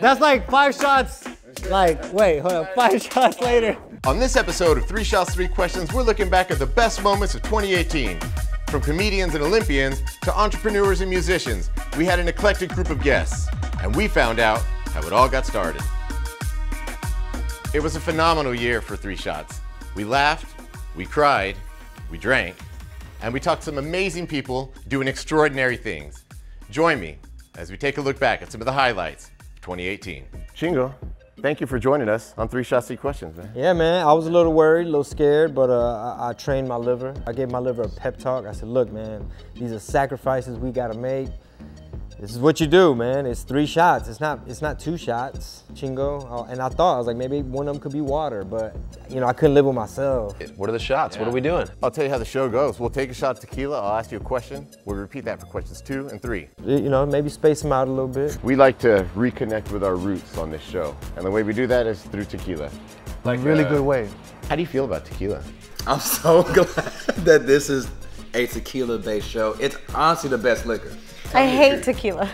That's like 5 shots. Like, wait, hold on, 5 shots later. On this episode of 3 Shots, 3 Questions, we're looking back at the best moments of 2018. From comedians and Olympians to entrepreneurs and musicians, we had an eclectic group of guests, and we found out how it all got started. It was a phenomenal year for 3 Shots. We laughed, we cried, we drank, and we talked to some amazing people doing extraordinary things. Join me as we take a look back at some of the highlights of 2018. Chingo, thank you for joining us on 3 Shots, 3 Questions, man. Yeah, man, I was a little worried, a little scared, but I trained my liver. I gave my liver a pep talk. I said, look, man, these are sacrifices we gotta make. This is what you do, man. It's 3 shots. It's not 2 shots, Chingo. And I thought, I was like, maybe one of them could be water, but you know, I couldn't live with myself. What are the shots? Yeah. What are we doing? I'll tell you how the show goes. We'll take a shot of tequila. I'll ask you a question. We'll repeat that for questions 2 and 3. You know, maybe space them out a little bit. We like to reconnect with our roots on this show. And the way we do that is through tequila. Like really good way. How do you feel about tequila? I'm so glad that this is a tequila-based show. It's honestly the best liquor. I hate tequila.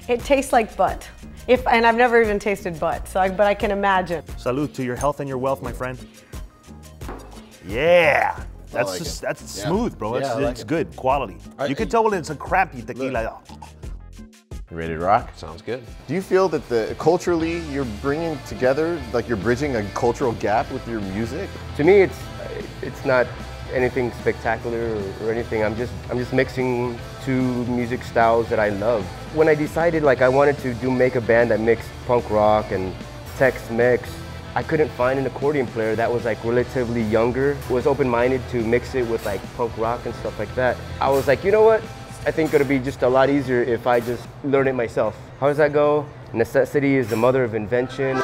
It tastes like butt. And I've never even tasted butt, but I can imagine. Salud to your health and your wealth, my friend. Yeah, that's smooth, bro. It's good quality. You can tell when it's a crappy tequila. You ready to rock? Sounds good. Do you feel that culturally you're bringing together, like you're bridging a cultural gap with your music? To me, it's not anything spectacular or anything. I'm just mixing 2 music styles that I love. When I decided like I wanted to make a band that mixed punk rock and Tex-Mex, I couldn't find an accordion player that was like relatively younger, was open-minded to mix it with like punk rock and stuff like that. I was like, you know what? I think it'll be just a lot easier if I just learn it myself. How does that go? Necessity is the mother of invention.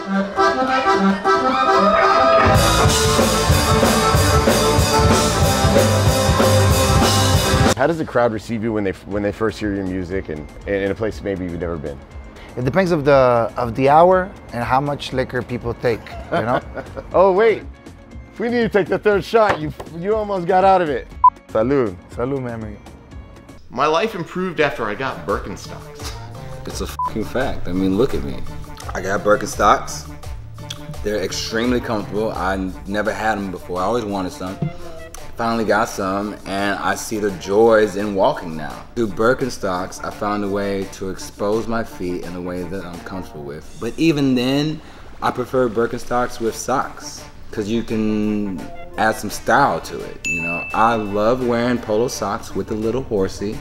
How does the crowd receive you when they first hear your music and in a place maybe you've never been? It depends of the hour and how much liquor people take, you know? Oh wait, we need to take the 3rd shot. You almost got out of it. Salud. Salud, memory. My life improved after I got Birkenstocks. It's a fucking fact. I mean, look at me. I got Birkenstocks. They're extremely comfortable. I never had them before. I always wanted some. Finally got some, and I see the joys in walking now. Through Birkenstocks, I found a way to expose my feet in a way that I'm comfortable with. But even then, I prefer Birkenstocks with socks, because you can add some style to it, you know? I love wearing polo socks with a little horsey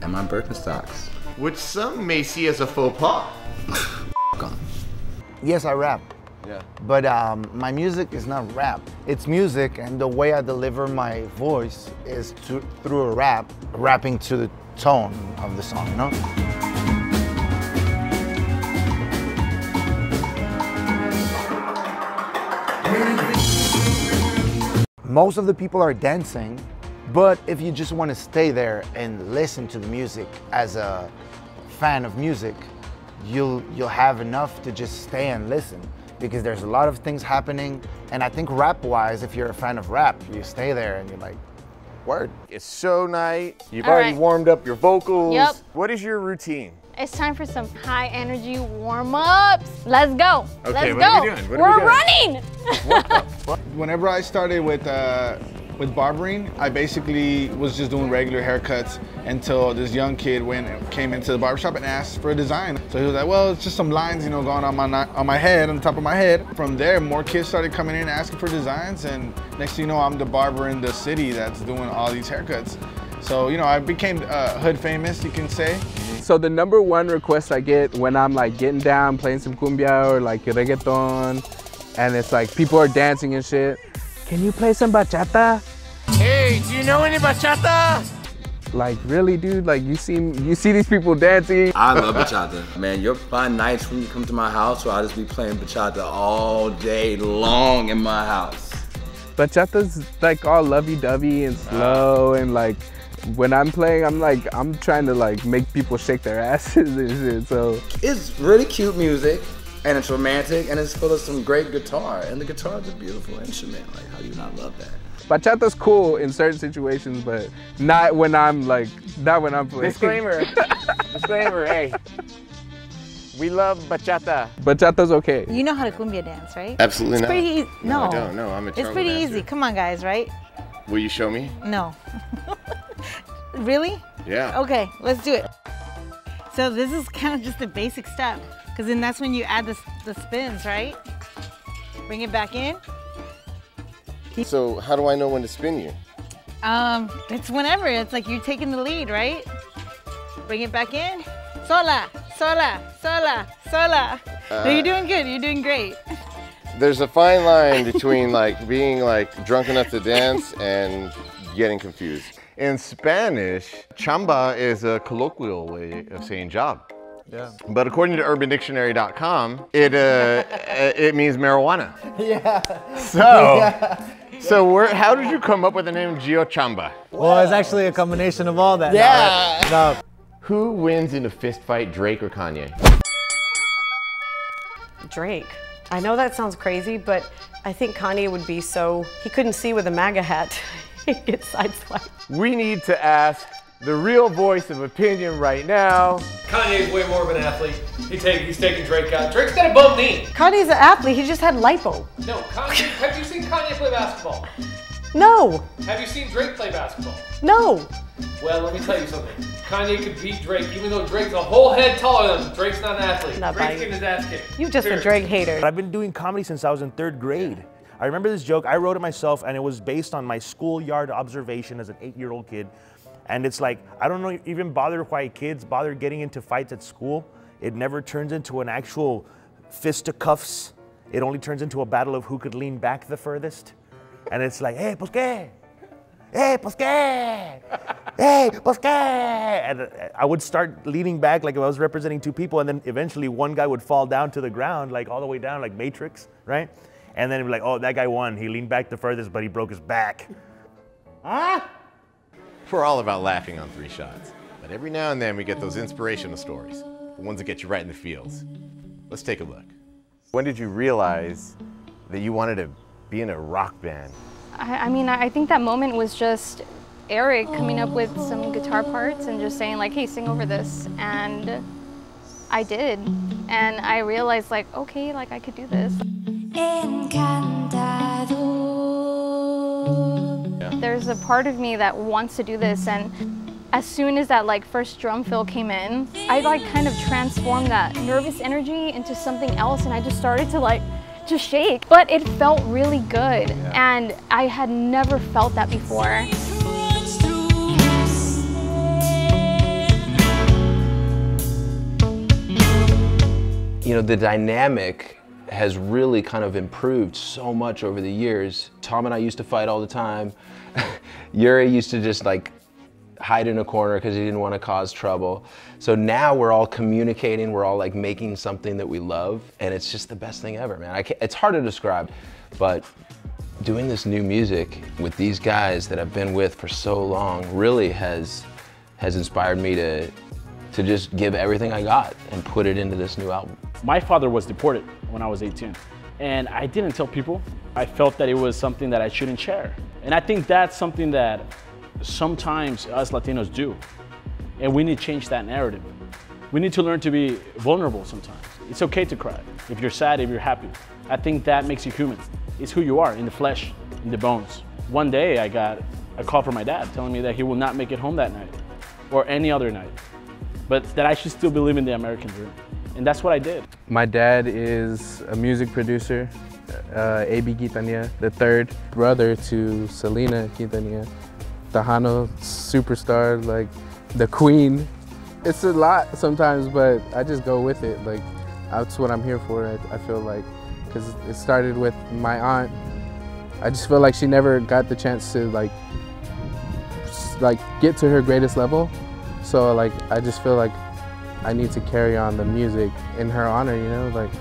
and my Birkenstocks. Which some may see as a faux pas. Yes, I rap. Yeah. But my music is not rap. It's music, and the way I deliver my voice is through a rap, rapping to the tone of the song, you know? Most of the people are dancing, but if you just want to stay there and listen to the music as a fan of music, you'll have enough to just stay and listen, because there's a lot of things happening. And I think rap-wise, if you're a fan of rap, you stay there and you're like, word. It's show night. You've already warmed up your vocals. Yep. What is your routine? It's time for some high energy warm-ups. Let's go. Okay, Let's what go. are we doing? We're running. Whenever I started with barbering, I basically was just doing regular haircuts until this young kid came into the barbershop and asked for a design. So he was like, well, it's just some lines, you know, going on my head, on the top of my head. From there, more kids started coming in asking for designs, and next thing you know, I'm the barber in the city that's doing all these haircuts. So, you know, I became hood famous, you can say. So the #1 request I get when I'm like getting down, playing some cumbia or like reggaeton, and it's like people are dancing and shit. Can you play some bachata? Hey, do you know any bachata? Like really, dude? Like you see these people dancing? I love bachata. Man, you'll find nights when you come to my house where I'll just be playing bachata all day long in my house. Bachata's like all lovey-dovey and slow, and like when I'm playing, I'm trying to like make people shake their asses and shit. So it's really cute music, and it's romantic, and it's full of some great guitar, and the guitar is a beautiful instrument. Like, how do you not love that? Bachata's cool in certain situations, but not when I'm playing. Disclaimer. Disclaimer, hey. We love bachata. Bachata's okay. You know how to cumbia dance, right? Absolutely it's not. Pretty easy. No, I don't. No, I'm a It's pretty dancer. easy. Come on, guys, right? Will you show me? No. Really? Yeah. Okay, let's do it. So this is kind of just a basic step, because then that's when you add the spins, right? Bring it back in. So how do I know when to spin you? It's whenever. It's like you're taking the lead, right? Bring it back in. Sola, sola, sola, sola. No, you're doing good. You're doing great. There's a fine line between like being like drunk enough to dance and getting confused. In Spanish, chamba is a colloquial way of saying job. Yeah. But according to UrbanDictionary.com, it means marijuana. Yeah. So how did you come up with the name Gio Chamba? Well, it's actually a combination of all that. Yeah. No. Who wins in a fist fight, Drake or Kanye? Drake. I know that sounds crazy, but I think Kanye would be he couldn't see with a MAGA hat. He'd get sideswiped. We need to ask the real voice of opinion right now. Kanye's way more of an athlete. He's taking Drake out. Drake's got a bum knee. Kanye's an athlete. He just had lipo. No, Kanye. Have you seen Kanye play basketball? No. Have you seen Drake play basketball? No. Well, let me tell you something. Kanye could beat Drake, even though Drake's a whole head taller than him. Drake's not an athlete. Drake's getting his ass kicked. You're just a Drake hater. I've been doing comedy since I was in 3rd grade. I remember this joke, I wrote it myself, and it was based on my schoolyard observation as an 8-year-old kid. And it's like, I don't know, even why kids bother getting into fights at school. It never turns into an actual fisticuffs. It only turns into a battle of who could lean back the furthest. And it's like, hey, pues qué? Hey, pues qué? Hey, pues qué? And I would start leaning back like if I was representing 2 people, and then eventually one guy would fall down to the ground, like all the way down, like Matrix, right? And then it'd be like, oh, that guy won. He leaned back the furthest, but he broke his back. Ah! We're all about laughing on 3 shots. But every now and then we get those inspirational stories, the ones that get you right in the feels. Let's take a look. When did you realize that you wanted to be in a rock band? I mean, I think that moment was just Eric coming up with some guitar parts and just saying like, hey, sing over this. And I did. And I realized like, okay, like I could do this. There's a part of me that wants to do this, and as soon as that like first drum fill came in, I like kind of transformed that nervous energy into something else, and I just started to like just shake. But it felt really good, and I had never felt that before. You know, the dynamic has really kind of improved so much over the years. Tom and I used to fight all the time. Yuri used to just like hide in a corner because he didn't want to cause trouble. So now we're all communicating, we're all like making something that we love, and it's just the best thing ever, man. It's hard to describe, but doing this new music with these guys that I've been with for so long really has inspired me to just give everything I got and put it into this new album. My father was deported when I was 18, and I didn't tell people. I felt that it was something that I shouldn't share. And I think that's something that sometimes us Latinos do, and we need to change that narrative. We need to learn to be vulnerable sometimes. It's okay to cry, if you're sad, if you're happy. I think that makes you human. It's who you are, in the flesh, in the bones. One day I got a call from my dad telling me that he will not make it home that night, or any other night, but that I should still be living the American dream. And that's what I did. My dad is a music producer, A.B. Quintanilla, the 3rd brother to Selena Quintanilla, Tejano superstar, like the queen. It's a lot sometimes, but I just go with it. Like, that's what I'm here for, I feel like, because it started with my aunt. I just feel like she never got the chance to like get to her greatest level. So like, I just feel like I need to carry on the music in her honor, you know, like,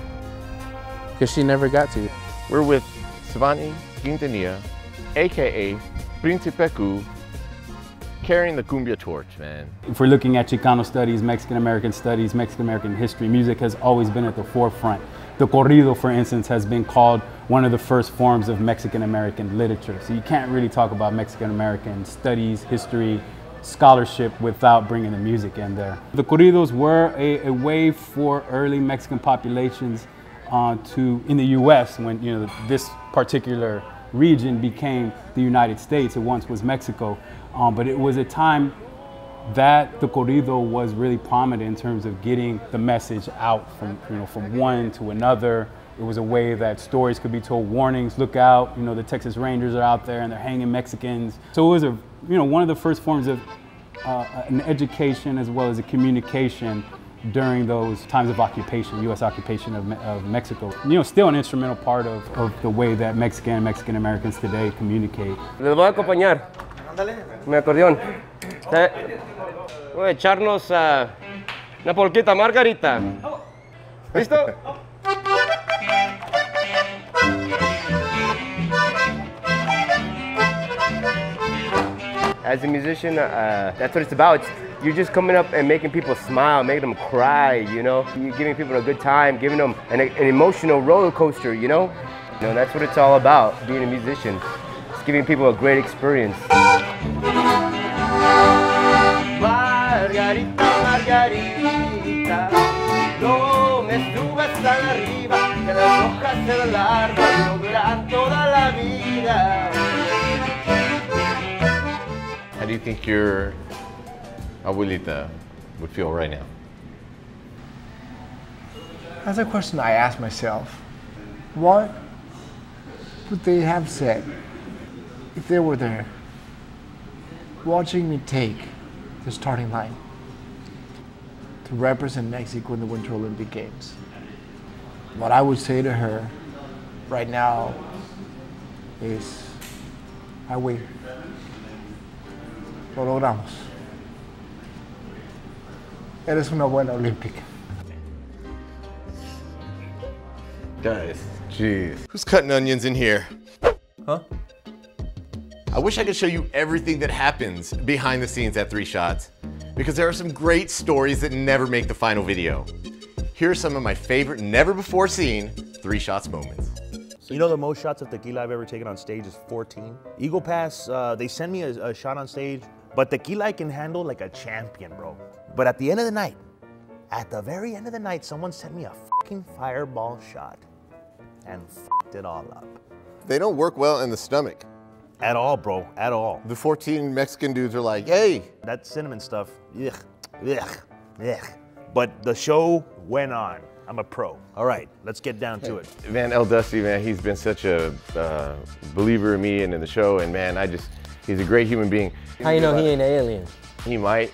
because she never got to. We're with Svani Quintanilla, AKA Príncipe Q, carrying the cumbia torch, man. If we're looking at Chicano studies, Mexican-American history, music has always been at the forefront. The corrido, for instance, has been called one of the first forms of Mexican-American literature. So you can't really talk about Mexican-American studies, history, scholarship without bringing the music in there. The corridos were a way for early Mexican populations in the U.S. when this particular region became the United States. It once was Mexico, but it was a time that the corrido was really prominent in terms of getting the message out from one to another. It was a way that stories could be told, warnings, look out, the Texas Rangers are out there and they're hanging Mexicans. So it was one of the first forms of an education as well as a communication during those times of occupation, U.S. occupation of Mexico. Still an instrumental part of the way that Mexican Americans today communicate. Les voy a acompañar. Mi acordeón. Voy a echarnos una polquita margarita. ¿Listo? As a musician, that's what it's about. You're just coming up and making people smile, making them cry, You're giving people a good time, giving them an emotional roller coaster, That's what it's all about, being a musician. It's giving people a great experience. Margarita, Margarita, no me subas tan arriba, que las hojas de la árbol duran toda la vida. How do you think your abuelita would feel right now? That's a question I ask myself. What would they have said if they were there, watching me take the starting line to represent Mexico in the Winter Olympic Games? What I would say to her right now is, Abuela, lo logramos. Eres una buena olímpica. Guys, jeez. Who's cutting onions in here? Huh? I wish I could show you everything that happens behind the scenes at 3 Shots, because there are some great stories that never make the final video. Here are some of my favorite, never before seen 3 Shots moments. So the most shots of tequila I've ever taken on stage is 14. Eagle Pass, they send me a shot on stage, but tequila I can handle like a champion, bro. But at the end of the night, at the very end of the night, someone sent me a fucking fireball shot and fucked it all up. They don't work well in the stomach. At all, bro, at all. The 14 Mexican dudes are like, hey. That cinnamon stuff, ugh, ugh, ugh. But the show went on. I'm a pro. All right, let's get down to it. Man, El Dusty, man, he's been such a believer in me and in the show, and man, he's a great human being. How you know he ain't alien? He might.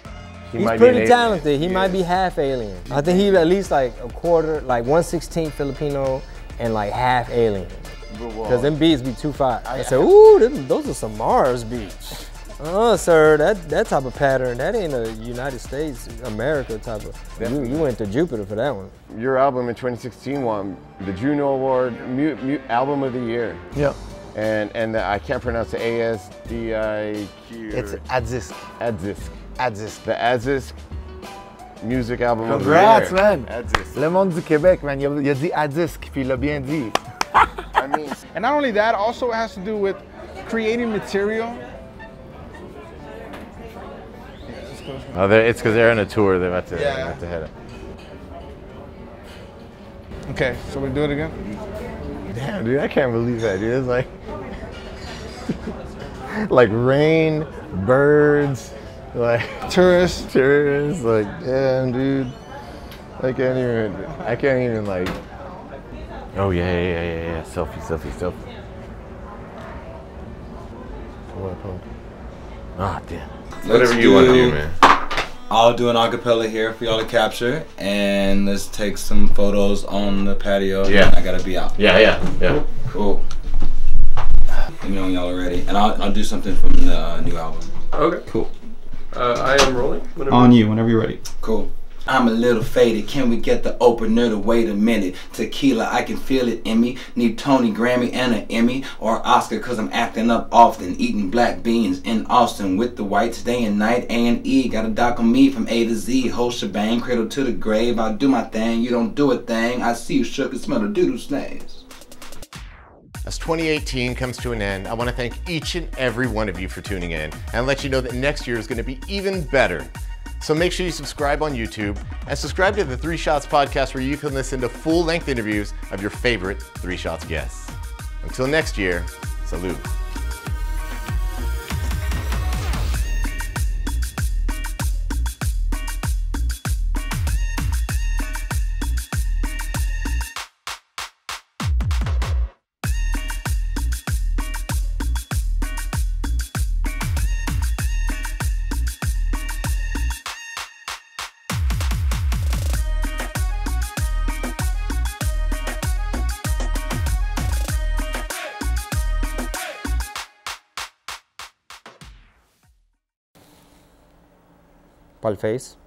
He's pretty talented. He might be half alien. I think he's at least like a quarter, like 1/16 Filipino and like half alien. Because them beats be too fire. I said, ooh, those are some Mars beats. Sir, that type of pattern, that ain't a United States, America type of. You went to Jupiter for that one. Your album in 2016 won the Juno Award, Album of the Year. Yep. And I can't pronounce the ASDIQ. It's Adzisk. Adzisk. The Adzisk Music Album of the Year. Congrats, man. Adzisk. Le monde du Québec, man. Il a dit Adzisk, puis il l'a bien dit. I mean, and not only that, also it has to do with creating material. Oh, it's because they're on a tour. They're about to head up. Okay, so we do it again? Damn, dude, I can't believe that, dude. It's like, like rain, birds, like tourists, like, damn, dude. I can't even like. Oh yeah. Selfie. Ah, damn. Whatever you want to do, man. I'll do an acapella here for y'all to capture, and let's take some photos on the patio. Yeah. I gotta be out. Yeah. Cool. Let me know when y'all are ready, and I'll do something from the new album. Okay. Cool. I am rolling. On you, whenever you're ready. Cool. I'm a little faded, can we get the opener to wait a minute? Tequila, I can feel it in me. Need Tony, Grammy, and an Emmy or Oscar, cause I'm acting up often. Eating black beans in Austin with the whites day and night, A&E. Got a doc on me from A to Z, whole shebang, cradle to the grave. I do my thing, you don't do a thing. I see you shook and smell the doodle stains. As 2018 comes to an end, I want to thank each and every one of you for tuning in and let you know that next year is going to be even better. So make sure you subscribe on YouTube and subscribe to the 3 Shots podcast where you can listen to full-length interviews of your favorite 3 Shots guests. Until next year, salute. Pa'l face.